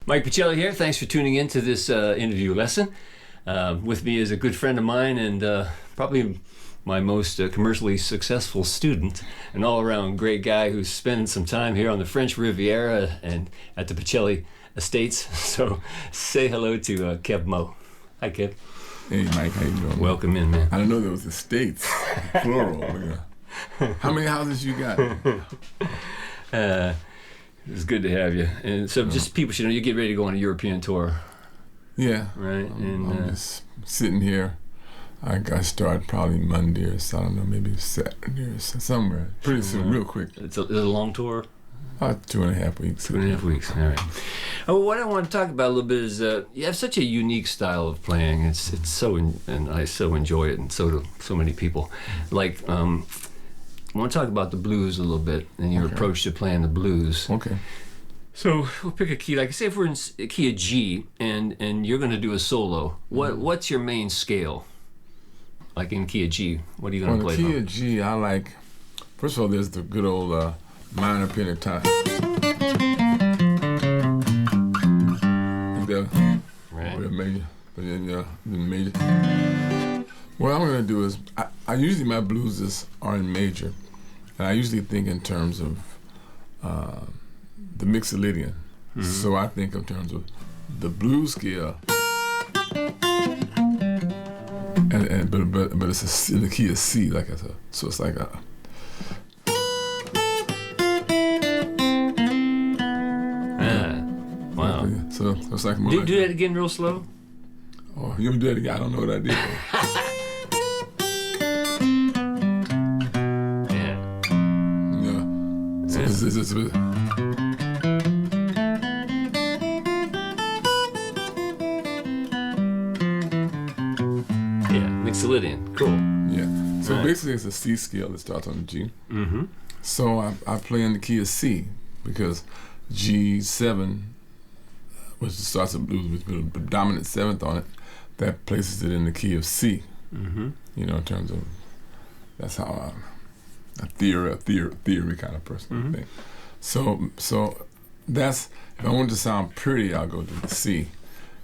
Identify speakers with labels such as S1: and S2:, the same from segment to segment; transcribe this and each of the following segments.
S1: Mike Pachelli here. Thanks for tuning in to this interview lesson. With me is a good friend of mine and probably my most commercially successful student, an all-around great guy who's spending some time here on the French Riviera and at the Pachelli Estates. So say hello to Keb Mo. Hi, Keb.
S2: Hey, Mike, how you doing?
S1: Welcome in, man.
S2: I didn't know there was estates, plural. Yeah. How many houses you got?
S1: It's good to have you. And so just people should know you get ready to go on a European tour.
S2: Yeah.
S1: Right.
S2: I'm just sitting here. I start probably Monday or so, I don't know, maybe Saturday or somewhere. Pretty soon, real quick.
S1: It's a long tour?
S2: 2.5 weeks.
S1: 2.5 weeks, all right. Oh, what I want to talk about a little bit is you have such a unique style of playing. It's so, and I so enjoy it, and so do so many people. Like, I want to talk about the blues a little bit and your approach to playing the blues.
S2: Okay.
S1: So we'll pick a key. Like, say if we're in a key of G and you're going to do a solo, what's your main scale? Like in key of G, what are you going to play?
S2: In key of G, I like, first of all, there's the good old minor pentatonic.
S1: Right.
S2: Or major. But then the major. What I'm going to do is, I usually my blues are in major, and I usually think in terms of the Mixolydian. Mm-hmm. So I think in terms of the blues scale, but it's in the key of C, like I said. So it's like a.
S1: Wow.
S2: So it's like more.
S1: Do that again, real slow.
S2: Oh, you want me to do that again? I don't know what I did. So it's a bit.
S1: Yeah, Mixolydian. Cool.
S2: Yeah. So basically, it's a C scale that starts on the G.
S1: Mm-hmm.
S2: So I play in the key of C because G7, which starts the blues with a dominant seventh on it, that places it in the key of C.
S1: Mm-hmm.
S2: You know, in terms of that's how a theory kind of person I think. So that's, if I want to sound pretty, I'll go to the C.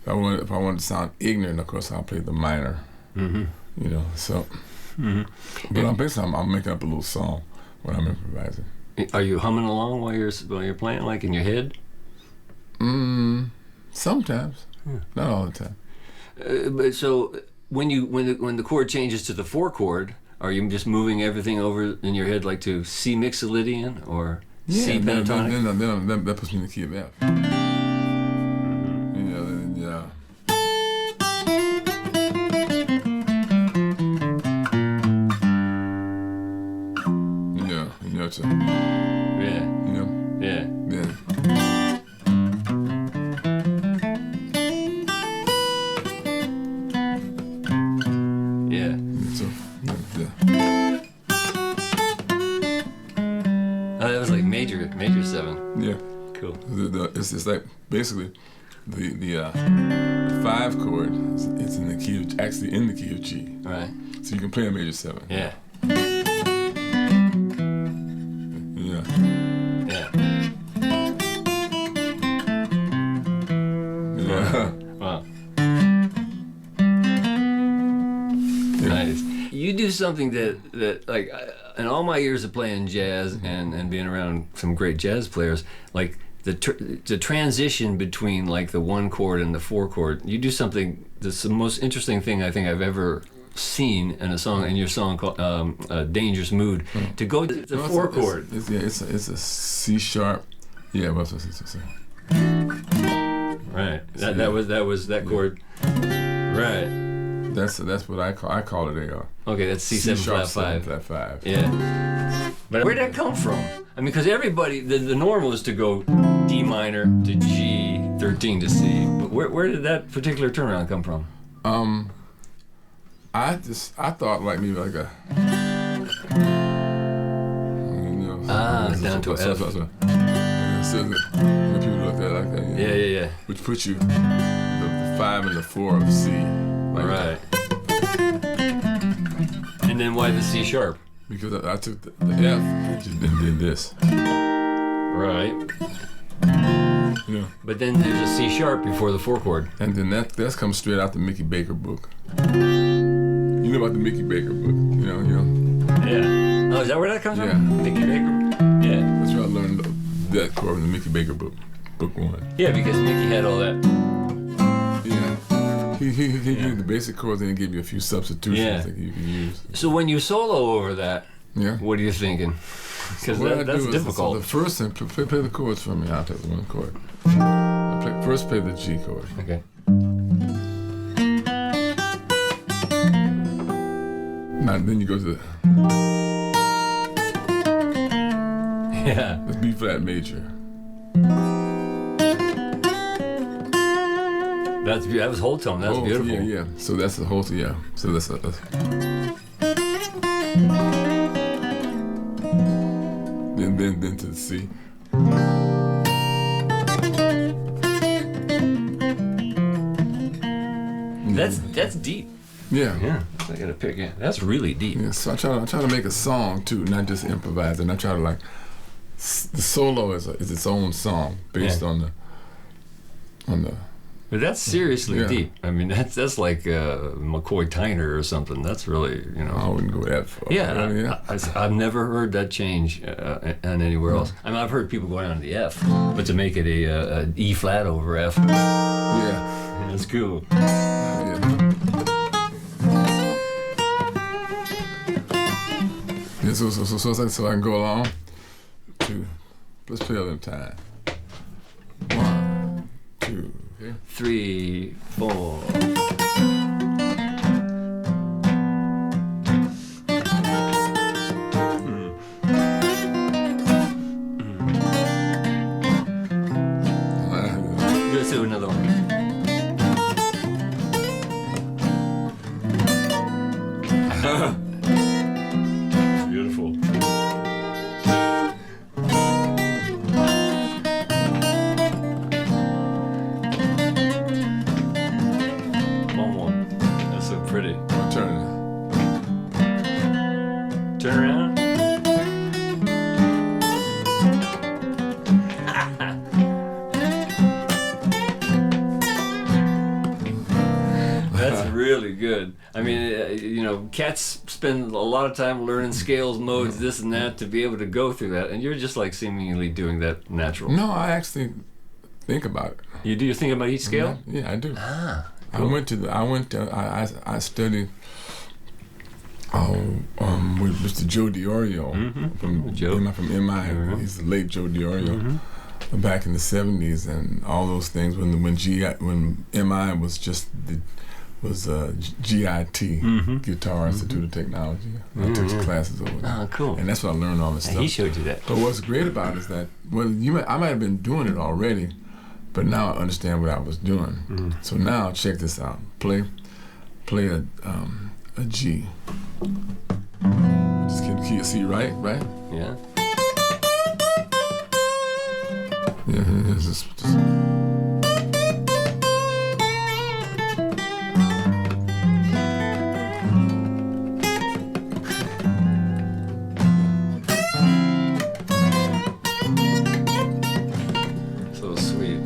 S2: If I want to sound ignorant, of course, I'll play the minor. Mm-hmm. You know, so. Mm-hmm. But I'm making up a little song when I'm improvising.
S1: Are you humming along while you're playing, like in your head?
S2: Sometimes, not all the time.
S1: But so when the chord changes to the 4 chord, are you just moving everything over in your head like to C Mixolydian or C pentatonic?
S2: Then that puts me in the key of F.
S1: That was like major 7.
S2: Yeah.
S1: Cool.
S2: It's like basically the 5 chord is in the key of, actually in the key of G.
S1: Right.
S2: So you can play a major 7.
S1: Yeah.
S2: Yeah.
S1: Yeah. Wow. Nice. You do something that like in all my years of playing jazz and being around some great jazz players, like the transition between like the 1 chord and the 4 chord, you do something that's the most interesting thing I think I've ever seen in a song, in your song called Dangerous Mood, to go to the 4 chord.
S2: It's a C sharp. Yeah, what's it?
S1: Right. That was that chord. Right.
S2: That's what I call it a.
S1: Okay, that's C7 flat 5.
S2: Flat 5.
S1: Yeah. But where'd that come from? I mean, because everybody, the normal is to go D minor to G, 13 to C. But where did that particular turnaround come from?
S2: I thought like maybe like a.
S1: Down to F.
S2: So when people look at it like that.
S1: Yeah.
S2: Which puts you the 5 and the 4 of C. Like
S1: right. And then why the C sharp?
S2: Because I took the F and did this.
S1: Right.
S2: Yeah.
S1: But then there's a C sharp before the 4 chord.
S2: And then that comes straight out the Mickey Baker book. You know about the Mickey Baker book, you know.
S1: Yeah. Oh, is that where that comes
S2: Yeah.
S1: from? Mickey Baker? Yeah.
S2: That's where I learned that chord in the Mickey Baker book, book 1.
S1: Yeah, because Mickey had all that.
S2: Yeah. He gave you the basic chords and he gave you a few substitutions that you can use.
S1: So when you solo over that,
S2: Yeah.
S1: what are you thinking? Because
S2: What I
S1: that's
S2: do is,
S1: difficult.
S2: So the first thing, play the chords for me. I'll take the one chord. First play the G chord.
S1: Okay.
S2: Now then you go to the
S1: Yeah.
S2: B flat major.
S1: That was whole tone. That's beautiful.
S2: Yeah. So that's the whole. Yeah. So that's. Then to the C.
S1: That's deep.
S2: Yeah.
S1: Yeah. I gotta pick it. That's really deep.
S2: Yeah. So I try to make a song too, not just improvise. And I try to the solo is its own song based on the.
S1: But that's seriously
S2: Yeah.
S1: deep. I mean, that's like McCoy Tyner or something. That's really,
S2: I wouldn't go that far.
S1: Yeah,
S2: Really, yeah.
S1: I've never heard that change on anywhere else. I mean, I've heard people go down to the F, but to make it a E flat over F,
S2: Yeah.
S1: that's cool.
S2: Yeah. Yeah, so I can go along. Let's play a little time. 1, 2, okay.
S1: 3, 4. Let's do another one. Beautiful. One more. That's so pretty.
S2: Turn.
S1: Turn around. That's really good. I mean, cats spend a lot of time learning scales, modes, this and that to be able to go through that, and you're just like seemingly doing that natural.
S2: No, I actually think about it.
S1: You do? You think about each scale?
S2: Yeah, I do.
S1: Ah.
S2: Cool. I studied with Mr. Joe DiOrio from
S1: Joe.
S2: from MI. He's the late Joe DiOrio. Back in the 70s and all those things when MI was just GIT, Guitar Institute of Technology. I took some classes over there.
S1: Oh, cool.
S2: And that's what I learned all this stuff.
S1: He showed you that.
S2: But what's great about it is that I might have been doing it already, but now I understand what I was doing. So now check this out. Play a G. Just keep the C right?
S1: Yeah.
S2: Yeah, just
S1: So sweet.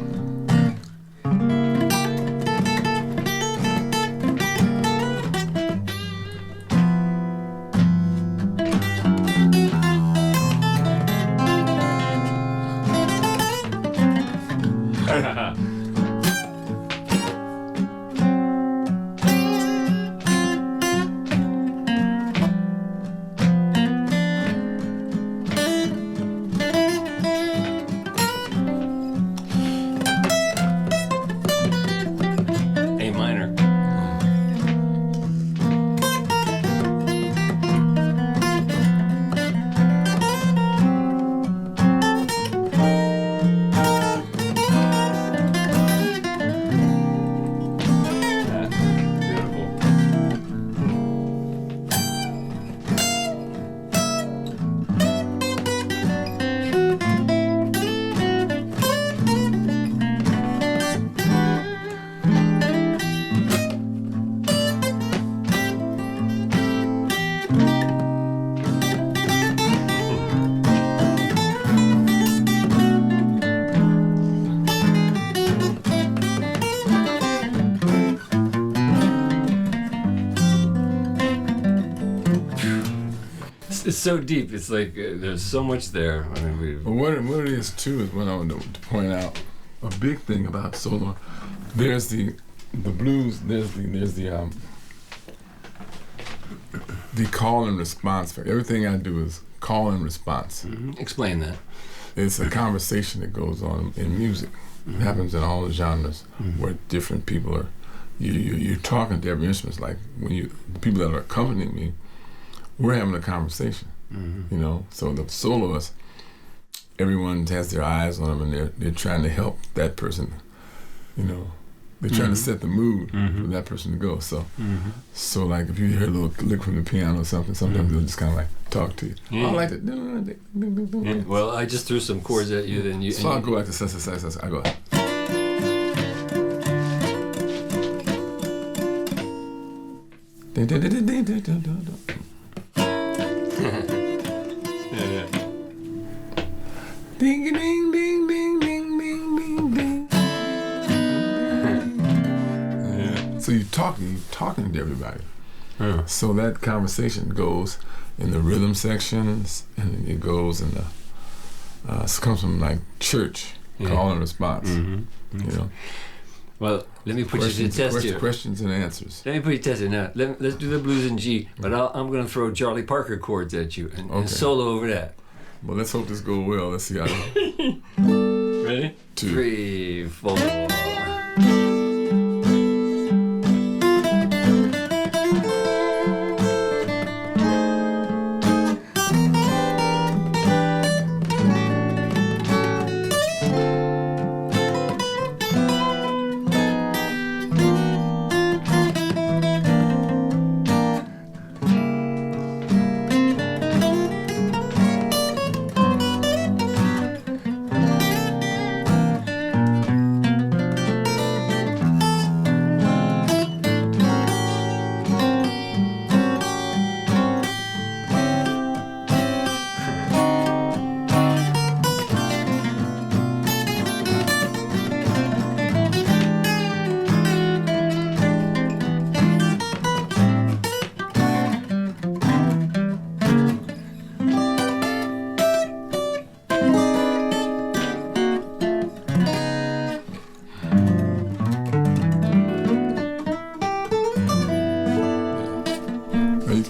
S1: it's so deep. It's like there's so much there. I mean,
S2: But what it is too is what I want to point out. A big thing about solo. There's the blues. There's the call and response. Everything I do is call and response.
S1: Explain that.
S2: It's a conversation that goes on in music. It happens in all the genres where different people are. You're talking to every instrument. Like when the people that are accompanying me, we're having a conversation. You know, so the soloists, everyone has their eyes on them, and they're trying to help that person. You know, they're trying to set the mood for that person to go. So, so like if you hear a little lick from the piano or something, sometimes they'll just kind of like talk to you.
S1: Yeah.
S2: I like it.
S1: Yeah. Well, I just threw some chords at you, then you.
S2: So I'll go like this. I go.
S1: Yeah.
S2: Ding ding ding ding ding ding ding ding.
S1: Yeah.
S2: So you're talking to everybody.
S1: Yeah.
S2: So that conversation goes in the rhythm sections, and it goes in the. It comes from like church, call and response. You know.
S1: Well, let me put you to the test here.
S2: Questions and answers.
S1: Let me put you to the test here. Now, let's do the blues in G, but I'm going to throw Charlie Parker chords at you and solo over that.
S2: Well, let's hope this goes well. Let's see how. It goes.
S1: Ready?
S2: 2,
S1: 3, 4.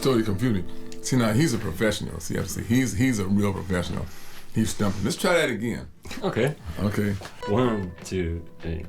S2: Totally confusing. See, now he's a professional. See, I have to say he's a real professional. He's stumping. Let's try that again.
S1: Okay.
S2: Okay.
S1: 1, 2, 3.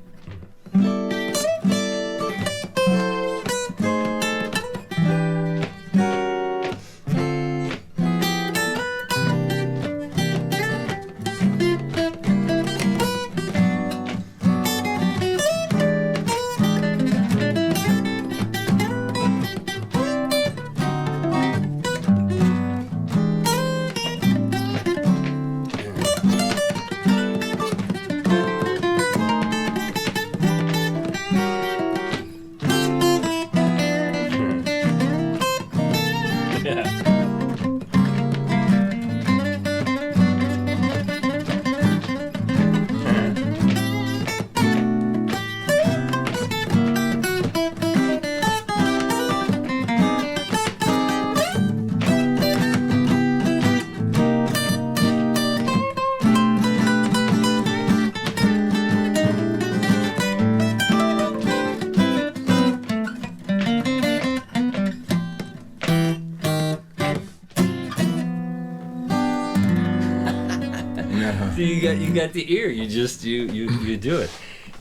S1: You got the ear. You just you do it,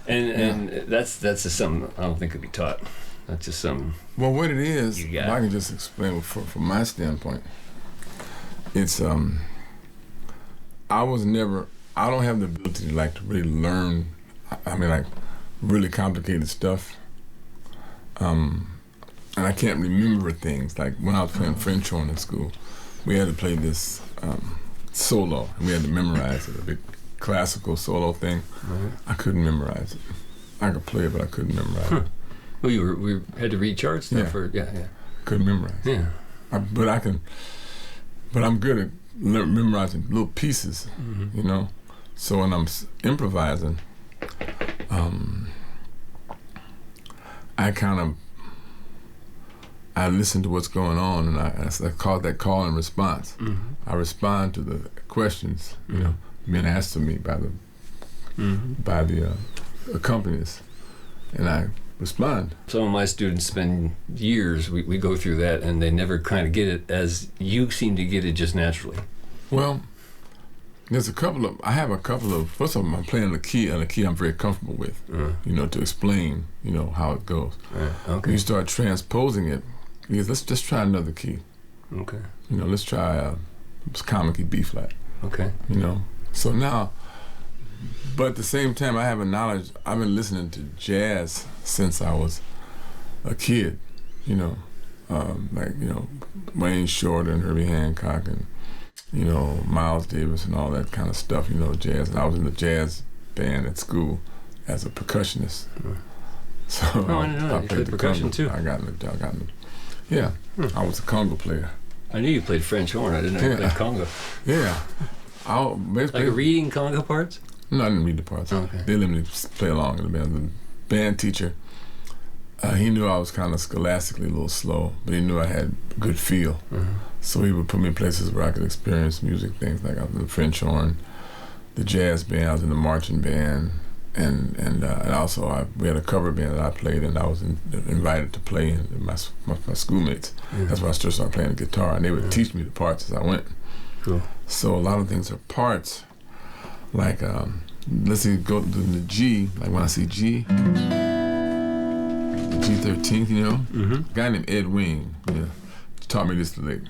S1: and that's just something I don't think could be taught. That's just something.
S2: Well, what it is,
S1: You
S2: if
S1: got
S2: I can just explain from my standpoint, it's I don't have the ability to like to really learn. I mean, like really complicated stuff. And I can't remember things. Like when I was playing French horn in school, we had to play this solo, and we had to memorize it, a big classical solo thing. I couldn't memorize it. I could play it, but I couldn't memorize it.
S1: Well, we had to read charts stuff.
S2: Yeah. Couldn't memorize.
S1: Yeah.
S2: But I'm good at memorizing little pieces, you know. So when I'm improvising, I I listen to what's going on, and I call that call and response. I respond to the questions, you know, being asked of me by the accompanist, and I respond.
S1: Some of my students spend years, we go through that, and they never kind of get it as you seem to get it just naturally.
S2: Well, I have a couple of, first of all, I'm playing a key I'm very comfortable with, you know, to explain, you know, how it goes.
S1: Okay.
S2: When you start transposing it, because let's just try another key.
S1: Okay.
S2: You know, let's try common key B flat.
S1: Okay.
S2: You know, so now, but at the same time, I have a knowledge. I've been listening to jazz since I was a kid. You know, like, you know, Wayne Shorter and Herbie Hancock and, you know, Miles Davis and all that kind of stuff. You know, jazz. And I was in the jazz band at school as a percussionist. So
S1: I didn't know that. You played percussion too.
S2: I got in the yeah. I was a conga player.
S1: I knew you played French horn. I didn't know you played conga.
S2: Yeah.
S1: Like reading conga parts?
S2: No, I didn't read the parts.
S1: Okay.
S2: They let me play along in the band. The band teacher, he knew I was kind of scholastically a little slow, but he knew I had good feel. So he would put me in places where I could experience music, things like I was in the French horn, the jazz band, I was in the marching band, and also we had a cover band that I played, and I was invited to play in my schoolmates. That's why I started playing the guitar, and they would teach me the parts as I went.
S1: Cool.
S2: So a lot of things are parts, like let's say go to the G, like when I see G, the G13, you know, a guy named Ed Wing, yeah, taught me this lick.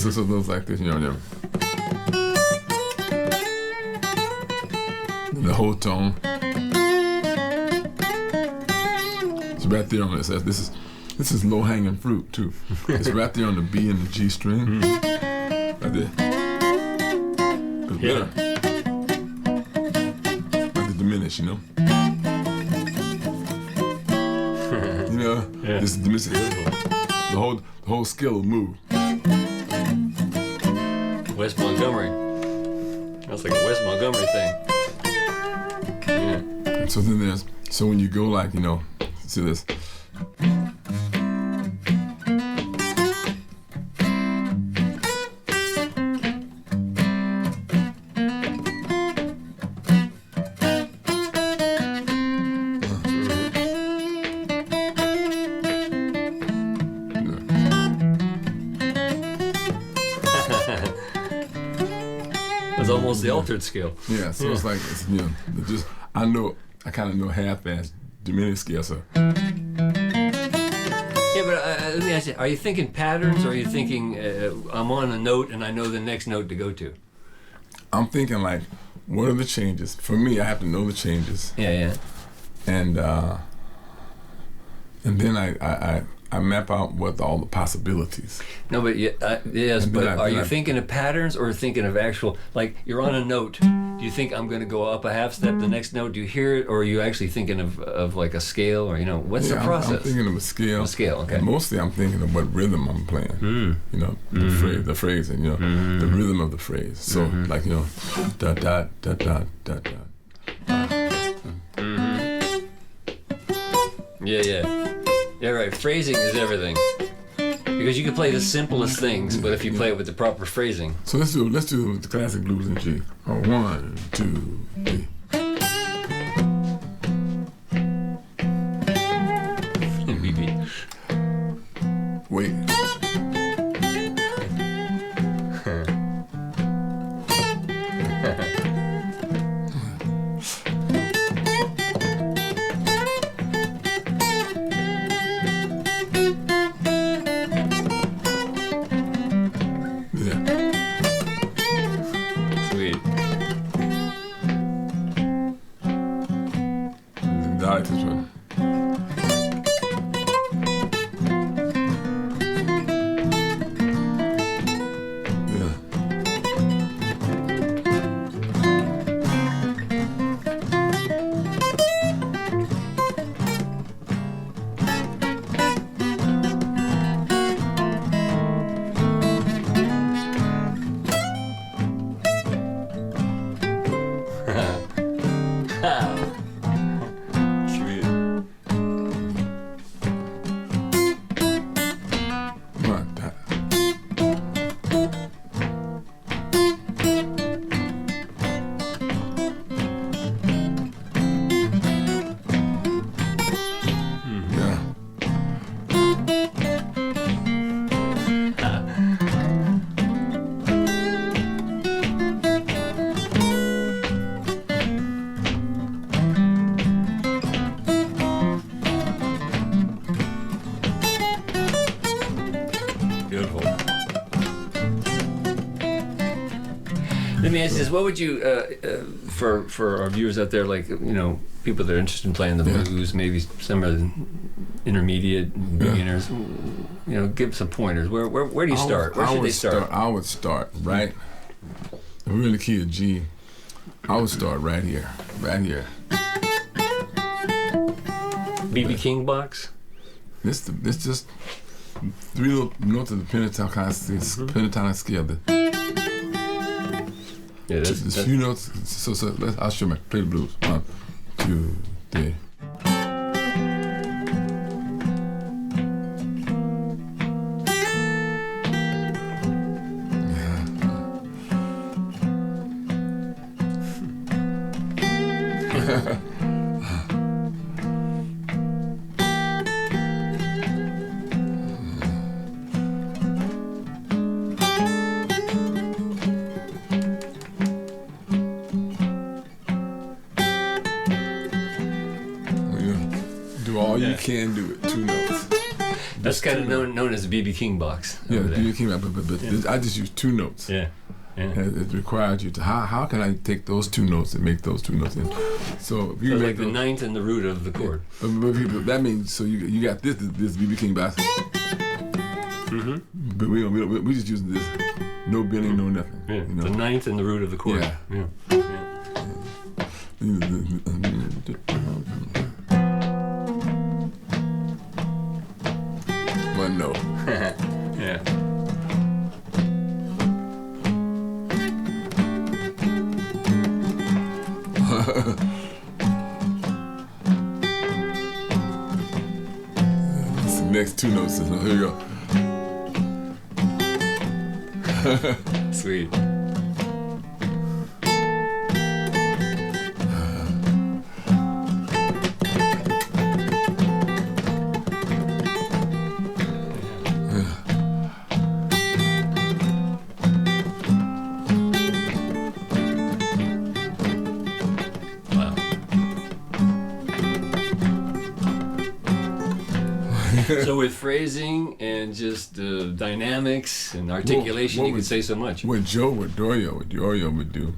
S2: So it looks like this, you know. The whole tone. It's right there on this. This is low hanging fruit too. It's right there on the B and the G string. Right there. But better. Like the diminish, you know. You know, this is diminish. The whole scale will move.
S1: West Montgomery. That's like a West Montgomery thing. Yeah.
S2: So then so when you go like, you know, see this.
S1: It's almost the altered scale.
S2: Yeah, so it's like, you know, I kind of know half-ass diminished scale, so.
S1: Yeah, but let me ask you, are you thinking patterns, or are you thinking I'm on a note and I know the next note to go to?
S2: I'm thinking like, what are the changes? For me, I have to know the changes.
S1: Yeah.
S2: And then I map out what all the possibilities.
S1: No, but yes, but are you thinking of patterns or thinking of actual, like you're on a note, do you think I'm going to go up a half step the next note, do you hear it, or are you actually thinking of like a scale, or, you know, what's the process?
S2: I'm thinking of a scale.
S1: A scale, okay.
S2: And mostly I'm thinking of what rhythm I'm playing. You know, the phrasing, you know, the rhythm of the phrase. So like, you know, da da da da da da.
S1: Yeah, right. Phrasing is everything. Because you can play the simplest things, but if you play it with the proper phrasing.
S2: So let's do the classic blues in G. 1, 2, 3. Wait.
S1: Let me ask you this: what would you, for our viewers out there, like people that are interested in playing the blues, maybe some are intermediate beginners, give some pointers. Where do you start? Where should they start?
S2: I would start right. Really key a G. I would start right here.
S1: B.B. King box.
S2: This just 3 little notes of the pentatonic scale.
S1: Yeah, that's
S2: a few notes. So I'll show you. Play the blues. 1, 2, 3. All you can do it 2 notes.
S1: That's kind of known as the B.B. King box.
S2: Yeah, the B.B. King box, but I just use 2 notes.
S1: Yeah.
S2: It requires you to how can I take those 2 notes and make those 2 notes in? So if you
S1: like the 9th and the root of the chord.
S2: But that means so you got this B.B. King box.
S1: Mm-hmm.
S2: But we just using this, no bending, no nothing.
S1: Yeah. The 9th and the root of the chord.
S2: Yeah. One note.
S1: Yeah.
S2: That's the next 2 notes. Here you
S1: go. Sweet. So with phrasing and just dynamics and articulation, you could say so much.
S2: What Dorio would do,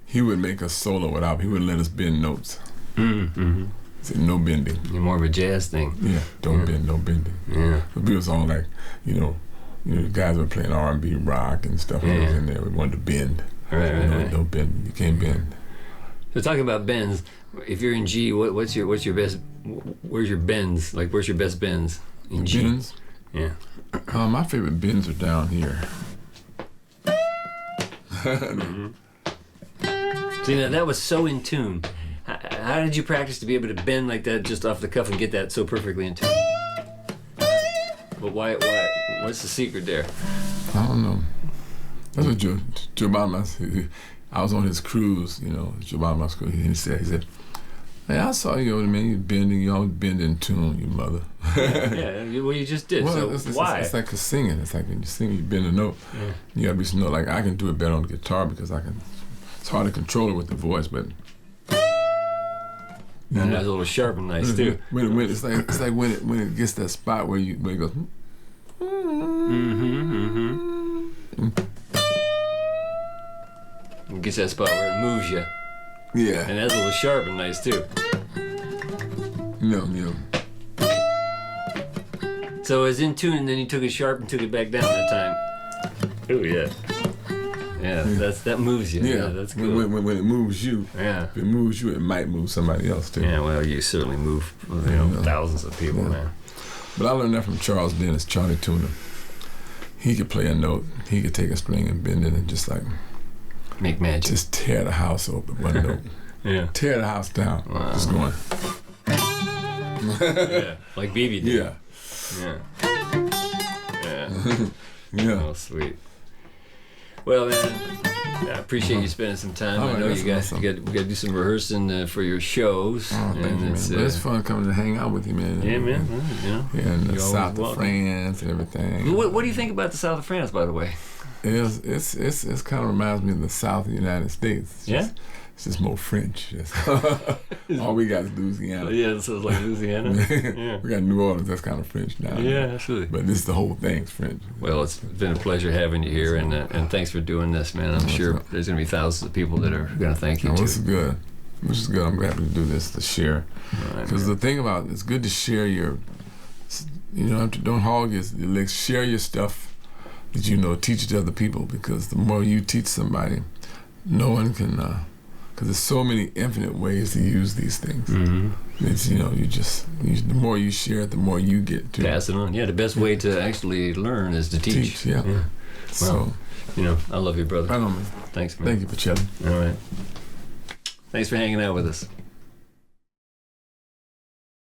S2: he would make a solo without. He wouldn't let us bend notes.
S1: Mm-hmm.
S2: He said no bending.
S1: You're more of a jazz thing.
S2: Yeah, don't bend, no bending.
S1: Yeah.
S2: But we was all like, the guys were playing R&B, rock and stuff. And was in there. We wanted to bend.
S1: Right.
S2: No bending. You can't bend.
S1: So talking about bends, if you're in G, what's your best? Where's your bends? Like where's your best bends in G?
S2: Bends?
S1: Yeah.
S2: My favorite bends are down here.
S1: Mm-hmm. See, now that was so in tune. How did you practice to be able to bend like that just off the cuff and get that so perfectly in tune? But why? What's the secret there?
S2: I don't know. That's what Joe Obama. I was on his cruise, Joe Obama's cruise. He said, "Hey, I saw you over there, man. You bending, you always bend in tune, you mother."
S1: Yeah, well, you just did.
S2: Well,
S1: so why?
S2: It's like singing. It's like when you sing, you bend a note.
S1: Yeah.
S2: You gotta be some note. Like I can do it better on the guitar because I can. It's hard to control it with the voice, but.
S1: And that's a little sharp and nice too.
S2: When it's like when it gets that spot where it goes.
S1: It gets that spot where it moves you.
S2: Yeah.
S1: And that's a little sharp and nice too.
S2: No.
S1: So it was in tune, and then you took it sharp and took it back down that time. Oh yeah. Yeah, that moves you. Yeah, that's good.
S2: When it moves you, if it moves you, it might move somebody else too.
S1: Yeah, well, you certainly move, thousands of people, man.
S2: But I learned that from Charles Dennis, Charlie Tuna. He could play a note. He could take a string and bend it and just like
S1: make magic.
S2: Just tear the house open one note.
S1: Yeah.
S2: Tear the house down.
S1: Wow.
S2: Just going.
S1: Yeah, like BB did.
S2: Yeah.
S1: Yeah. Oh, sweet. Well, man, I appreciate you spending some time. I know you guys, we got to do some rehearsing for your shows.
S2: Oh, thank you, man. It's fun coming to hang out with you, man.
S1: Yeah, man.
S2: And the south of France and everything.
S1: What do you think about the south of France, by the way?
S2: It's kind of reminds me of the south of the United States. It's just more French. All we got is Louisiana.
S1: Yeah, so it's like Louisiana. Yeah.
S2: We got New Orleans. That's kind of French now.
S1: Yeah, absolutely.
S2: But this the whole thing's French.
S1: Well, it's been a pleasure having you here, and thanks for doing this, man. I'm sure there's going to be thousands of people that are going to thank you, too.
S2: This is good. This is good. I'm glad to do this, to share. Because the thing about it, it's good to share your, don't hog your legs. Share your stuff that you know, teach it to other people, because the more you teach somebody, no one can, because there's so many infinite ways to use these things.
S1: Mm-hmm.
S2: It's, the more you share it, the more you get to
S1: pass it on. Yeah, the best way to actually learn is to teach.
S2: Yeah.
S1: Well, I love you, brother.
S2: I know, man.
S1: Thanks, man.
S2: Thank you, Pachelli.
S1: All right. Thanks for hanging out with us.